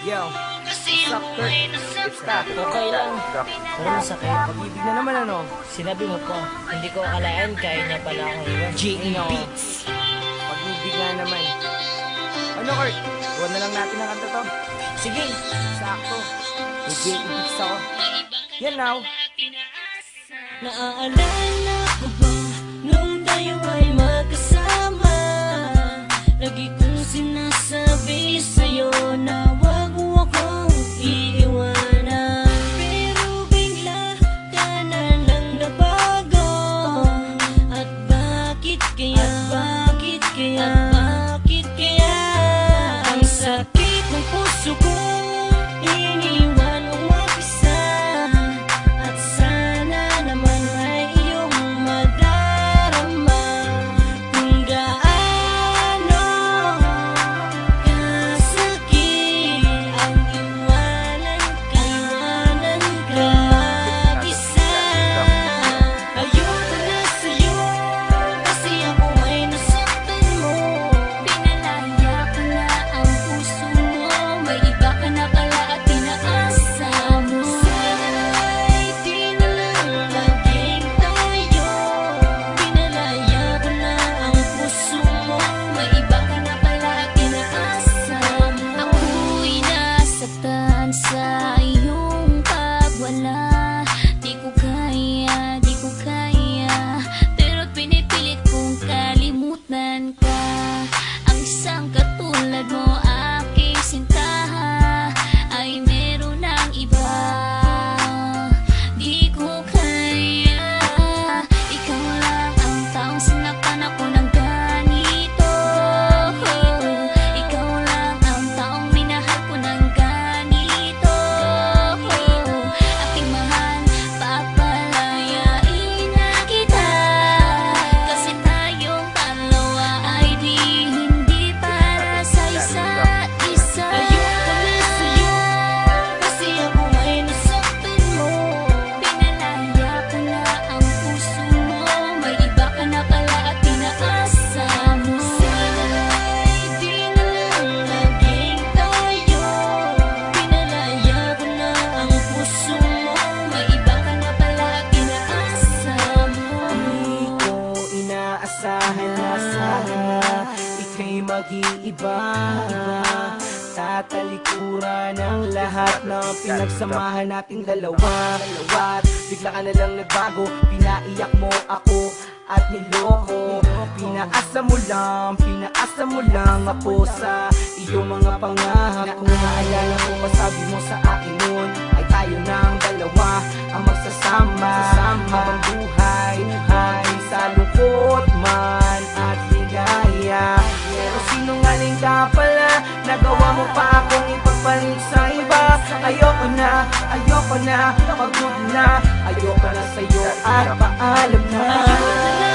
Yo, sakto. It's that. Okay lang. Pero masakit. Pag-ibig na naman ano? Sinabi mo pa, hindi ko akalain kaya niya pala akong iwan. J.E. Beats. Pag-ibig na naman. Ano, Kurt? Huwag na lang natin ang kanta to. Sige. Sakto. May J.E. Beats ako. Yan now. Naaalala ko ba nung tayo ay magkasama? Lagi kong sinasabi sa'yo na wag mo akong iiwanan. Pero bigla ka na lang nabago. At bakit kaya? Bakit kaya? Bakit kaya? Ang sakit ng puso ko, iniwan mong mag-isa. At sana naman ay iyong madarama kung gaano kasakit ang iwanan ka mag-isa. Ayoko na sa'yo kasi ako ay nasaktan mo. Pinalaya ko na ang puso mo, may iba ka na pala at tinaasa mo. Sana'y di na lang laging tayo. Pinalaya ko na ang puso mo, may iba ka na pala at tinaasa mo. Ako'y nasaktan sa iyong pagwala. Di ko kaya, di ko kaya, pero pinipilit kong kalimutan ka. Ang isang katulad mo, aking sinta, ay meron ng iba. Di ko kaya, ikaw lang ang taong sinaktan ako ng ganito. Ikaw lang ang taong minahal ko ng ganito. Aking mahal, papalayain na kita, kasi tayong dalawa ay hindi para sa isa't isa. Ayoko na sa'yo kasi ako ay nasaktan mo. Pinalaya ko na ang puso mo, may iba ka na pala at tinaasa mo. Sana'y di na lang laging tayo. Pinalaya ko na ang puso mo, may iba ka na pala at tinaasa mo. Di ko inaasahan na ika'y mag-iiba. Tatalikuran ang lahat ng pinagsamahan nating dalawa. At bigla ka na lang nagbago, pinaiyak mo ako at niloko. Pinaasa mo lang ako sa iyong mga pangako. Naalala ko pa sabi mo sa akin noon ay tayo ng dalawa ang magsasama habang buhay ay sa lungkot man at ligaya. Pero sinungaling ka pala, nagawa mo pa akong ipagpalit sa iba. Ayoko na, pagod na, ayoko na sa'yo at paalam na. Ayoko na